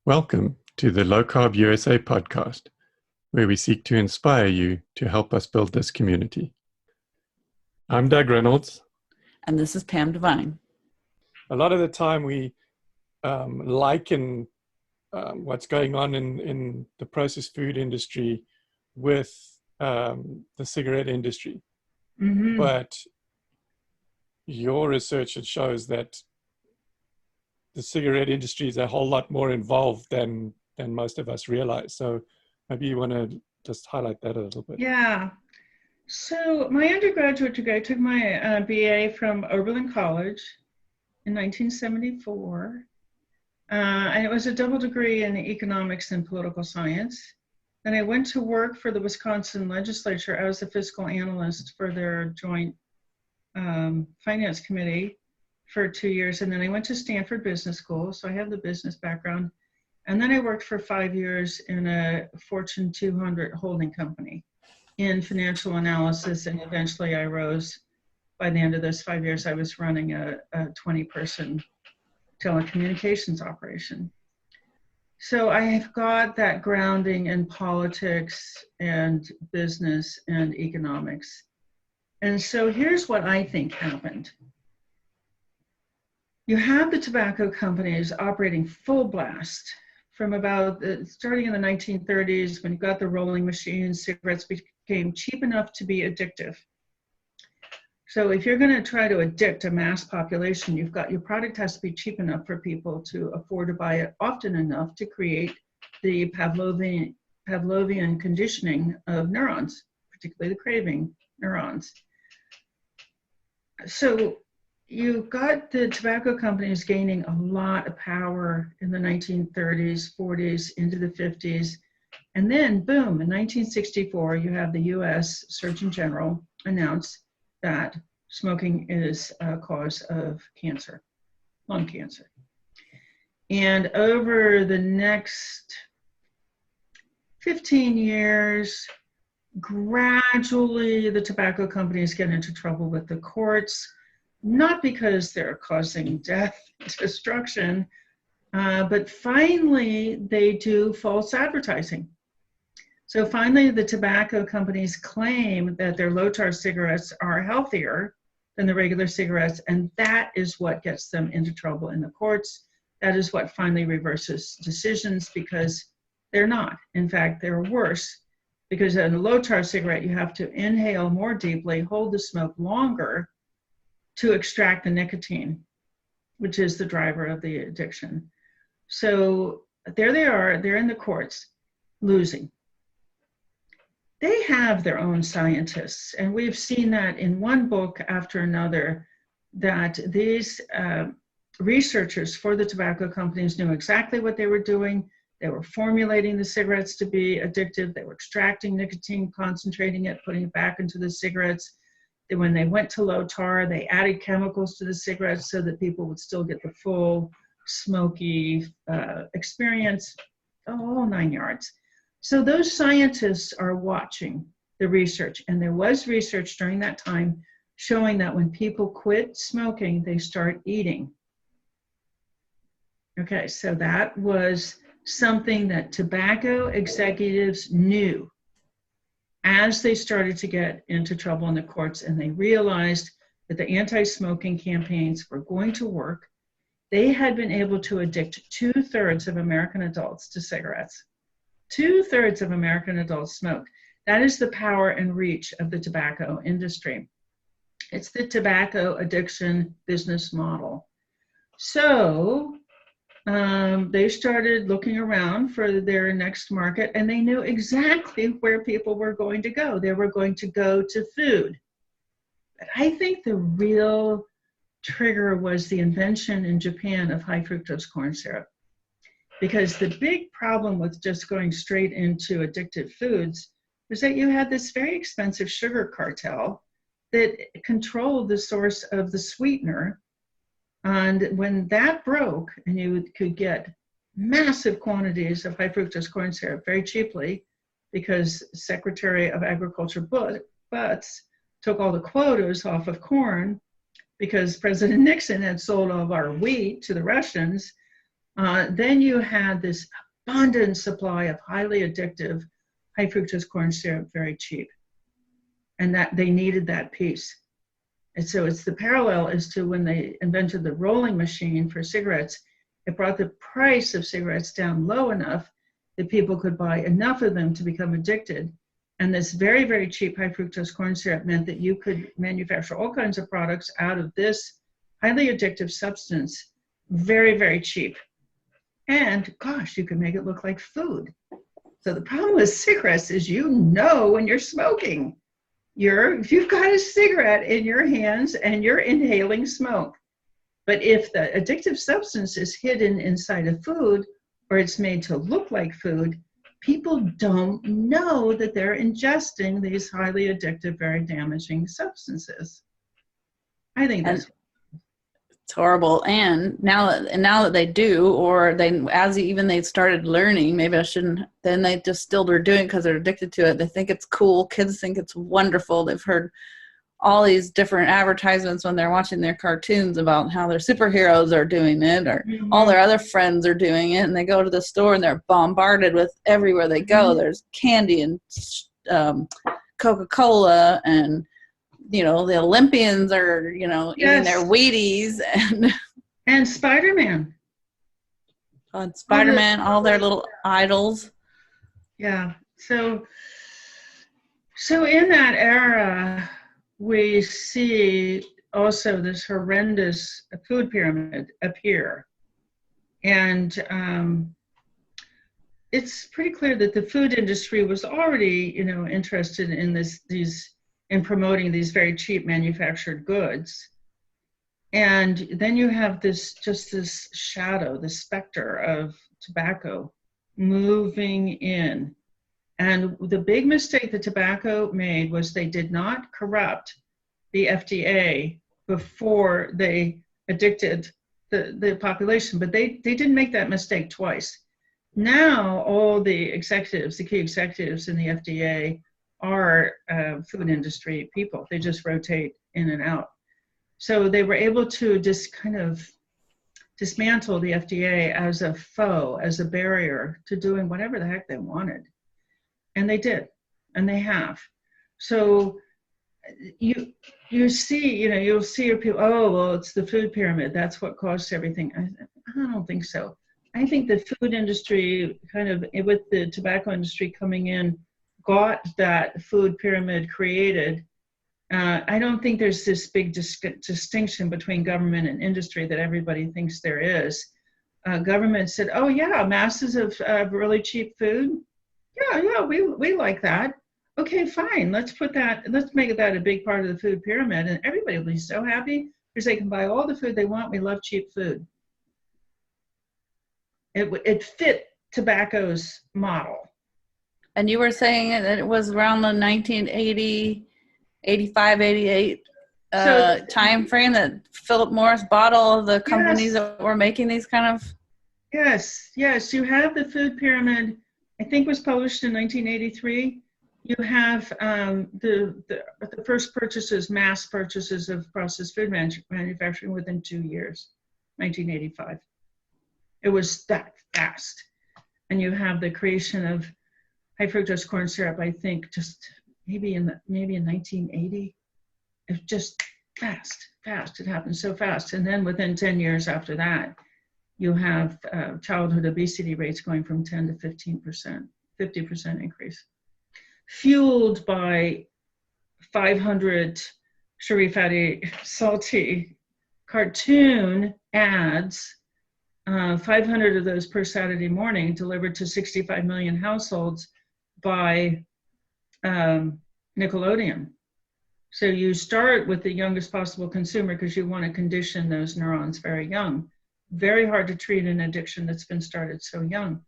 Welcome to the Low Carb USA podcast, where we seek to inspire you to help us build this community. I'm Doug Reynolds. And this is Pam Devine. A lot of the time we liken what's going on in the processed food industry with the cigarette industry. Mm-hmm. But your research shows that the cigarette industry is a whole lot more involved than most of us realize. So maybe you want to just highlight that a little bit. Yeah. So my undergraduate degree, I took my BA from Oberlin College in 1974. And it was a double degree in economics and political science. And I went to work for the Wisconsin legislature. I was a fiscal analyst for their joint finance committee for 2 years. And then I went to Stanford Business School. So I have the business background. And then I worked for 5 years in a Fortune 200 holding company in financial analysis. And eventually I rose, by the end of those 5 years, I was running a 20-person telecommunications operation. So I have got that grounding in politics and business and economics. And so here's what I think happened. You have the tobacco companies operating full blast from about, starting in the 1930s, when you got the rolling machines, cigarettes became cheap enough to be addictive. So if you're going to try to addict a mass population, you've got, your product has to be cheap enough for people to afford to buy it often enough to create the Pavlovian conditioning of neurons, particularly the craving neurons. So you've got the tobacco companies gaining a lot of power in the 1930s, 40s, into the 50s. And then, boom, in 1964, you have the US Surgeon General announce that smoking is a cause of cancer, lung cancer. And over the next 15 years, gradually the tobacco companies get into trouble with the courts, not because they're causing death, destruction, but finally they do false advertising. So finally, the tobacco companies claim that their low-tar cigarettes are healthier than the regular cigarettes, and that is what gets them into trouble in the courts. That is what finally reverses decisions, because they're not. In fact, they're worse, because in a low-tar cigarette, you have to inhale more deeply, hold the smoke longer to extract the nicotine, which is the driver of the addiction. So there they are, they're in the courts, losing. They have their own scientists, and we've seen that in one book after another, that these researchers for the tobacco companies knew exactly what they were doing. They were formulating the cigarettes to be addictive. They were extracting nicotine, concentrating it, putting it back into the cigarettes. And when they went to low tar, they added chemicals to the cigarettes so that people would still get the full smoky experience, all 9 yards. So those scientists are watching the research, and there was research during that time showing that when people quit smoking, they start eating. Okay, so that was something that tobacco executives knew as they started to get into trouble in the courts, and they realized that the anti-smoking campaigns were going to work. They had been able to addict 2/3 of American adults to cigarettes. 2/3 of American adults smoke. That is the power and reach of the tobacco industry. It's the tobacco addiction business model. So they started looking around for their next market, and they knew exactly where people were going to go. They were going to go to food. But I think the real trigger was the invention in Japan of high fructose corn syrup. Because the big problem with just going straight into addictive foods was that you had this very expensive sugar cartel that controlled the source of the sweetener. And when that broke, and you could get massive quantities of high fructose corn syrup very cheaply, because Secretary of Agriculture Butz took all the quotas off of corn because President Nixon had sold all of our wheat to the Russians, Then you had this abundant supply of highly addictive high fructose corn syrup, very cheap. And that they needed that piece. And so it's the parallel as to when they invented the rolling machine for cigarettes, it brought the price of cigarettes down low enough that people could buy enough of them to become addicted. And this very, very cheap high fructose corn syrup meant that you could manufacture all kinds of products out of this highly addictive substance, very, very cheap. And gosh, you can make it look like food. So the problem with cigarettes is when you're smoking. If you've got a cigarette in your hands and you're inhaling smoke. But if the addictive substance is hidden inside a food or it's made to look like food, people don't know that they're ingesting these highly addictive, very damaging substances. I think that's it's horrible. And now that they do, or they started learning, maybe I shouldn't, then they just still are doing it because they're addicted to it. They think it's cool. Kids think it's wonderful. They've heard all these different advertisements when they're watching their cartoons about how their superheroes are doing it, or all their other friends are doing it. And they go to the store and they're bombarded with everywhere they go. There's candy and Coca-Cola, and the Olympians are, eating their Wheaties and Spider-Man. All their little idols. Yeah. So in that era, we see also this horrendous food pyramid appear. And it's pretty clear that the food industry was already, interested in promoting these very cheap manufactured goods. And then you have this shadow, this specter of tobacco moving in. And the big mistake that tobacco made was they did not corrupt the FDA before they addicted the population, but they didn't make that mistake twice. Now all the key executives in the FDA are food industry people. They just rotate in and out. So they were able to just kind of dismantle the FDA as a foe, as a barrier to doing whatever the heck they wanted. And they did, and they have. So you see, you'll see your people, oh, well, it's the food pyramid. That's what caused everything. I don't think so. I think the food industry, kind of with the tobacco industry coming in, got that food pyramid created. I don't think there's this big distinction between government and industry that everybody thinks there is. Government said, oh yeah, masses of really cheap food. Yeah, we like that. Okay, fine. Let's make that a big part of the food pyramid, and everybody will be so happy because they can buy all the food they want. We love cheap food. It fit tobacco's model. And you were saying that it was around the 1980, 85, 88 time frame that Philip Morris bought all of the companies that were making these kind of. Yes. You have the food pyramid. I think was published in 1983. You have the first mass purchases of processed food manufacturing within 2 years, 1985. It was that fast. And you have the creation of high fructose corn syrup, I think, just maybe in 1980. It's just fast. It happened so fast. And then within 10 years after that, you have childhood obesity rates going from 10 to 15%, 50% increase, fueled by 500 sugary, fatty, salty cartoon ads, 500 of those per Saturday morning, delivered to 65 million households by Nickelodeon. So you start with the youngest possible consumer because you want to condition those neurons very young. Very hard to treat an addiction that's been started so young.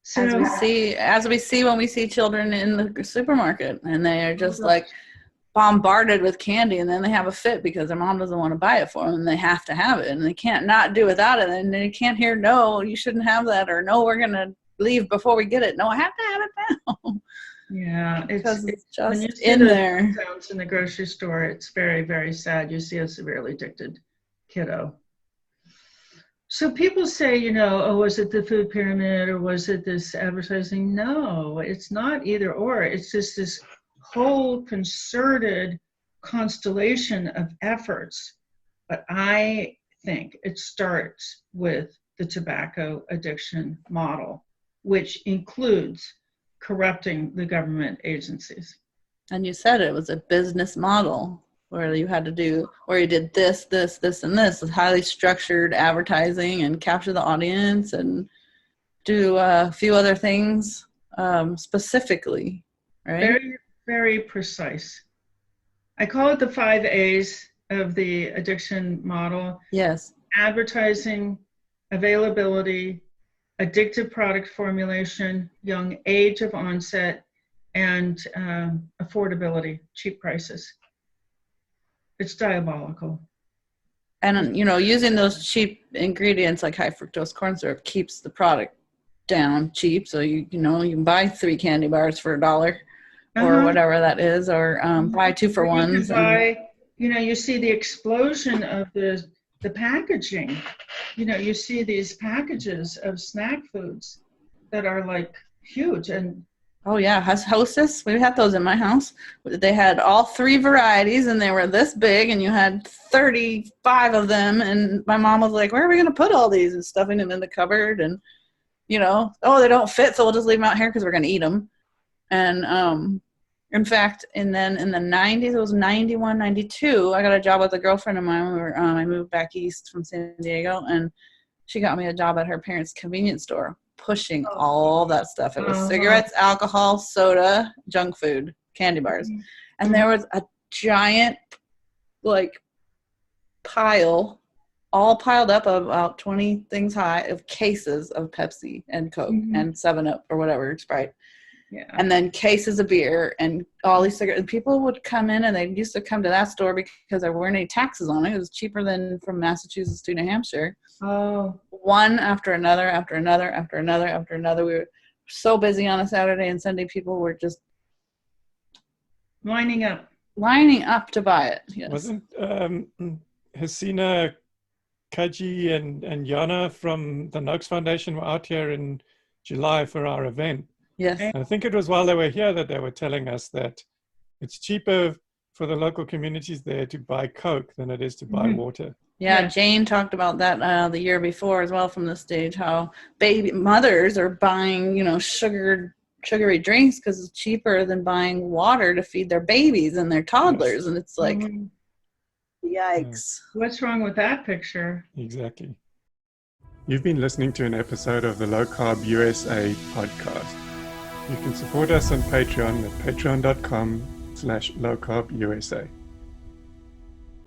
So, as we see when we see children in the supermarket, and they are just like bombarded with candy, and then they have a fit because their mom doesn't want to buy it for them, and they have to have it, and they can't not do without it, and they can't hear, no, you shouldn't have that, or no, we're going to leave before we get it. No, I have to have it now. Yeah, it's just when you see in there. Sounds in the grocery store, it's very, very sad. You see a severely addicted kiddo. So people say, you know, oh, was it the food pyramid or was it this advertising? No, it's not either or. It's just this whole concerted constellation of efforts. But I think it starts with the tobacco addiction model, which includes corrupting the government agencies. And you said it was a business model where you had to do, where you did this, this, this, and this with highly structured advertising and capture the audience and do a few other things specifically, right? Very, very precise. I call it the 5 A's of the addiction model. Yes. Advertising, availability, addictive product formulation, young age of onset, and affordability, cheap prices. It's diabolical. And, you know, using those cheap ingredients like high fructose corn syrup keeps the product down cheap. So, you know, you can buy 3 candy bars for $1 or whatever that is, or buy 2 for $1s. You know, you see the explosion of the packaging. You know, you see these packages of snack foods that are like huge. And oh yeah, Hostess. We had those in my house. They had all 3 varieties, and they were this big, and you had 35 of them. And my mom was like, "Where are we going to put all these?" And stuffing them in the cupboard, and you know, oh, they don't fit, so we'll just leave them out here because we're going to eat them. And in fact, and then in the 90s, it was 91, 92, I got a job with a girlfriend of mine. I moved back east from San Diego, and she got me a job at her parents' convenience store, pushing all that stuff. It was cigarettes, alcohol, soda, junk food, candy bars. And there was a giant, like, pile, all piled up of about 20 things high of cases of Pepsi and Coke and 7-Up or whatever, Sprite. Yeah. And then cases of beer and all these cigarettes. And people would come in, and they used to come to that store because there weren't any taxes on it. It was cheaper than from Massachusetts to New Hampshire. Oh. One after another, after another, after another, after another. We were so busy on a Saturday and Sunday. People were just lining up to buy it. Yes. Wasn't Hasina Kaji and Yana from the Noakes Foundation were out here in July for our event? Yes. And I think it was while they were here that they were telling us that it's cheaper for the local communities there to buy Coke than it is to buy water. Yeah, Jane talked about that the year before as well from the stage, how baby mothers are buying, you know, sugary drinks because it's cheaper than buying water to feed their babies and their toddlers. Yes. And it's like, yikes. What's wrong with that picture? Just You've been listening to an episode of the Low Carb USA podcast. You can support us on Patreon at patreon.com/lowcarbusa.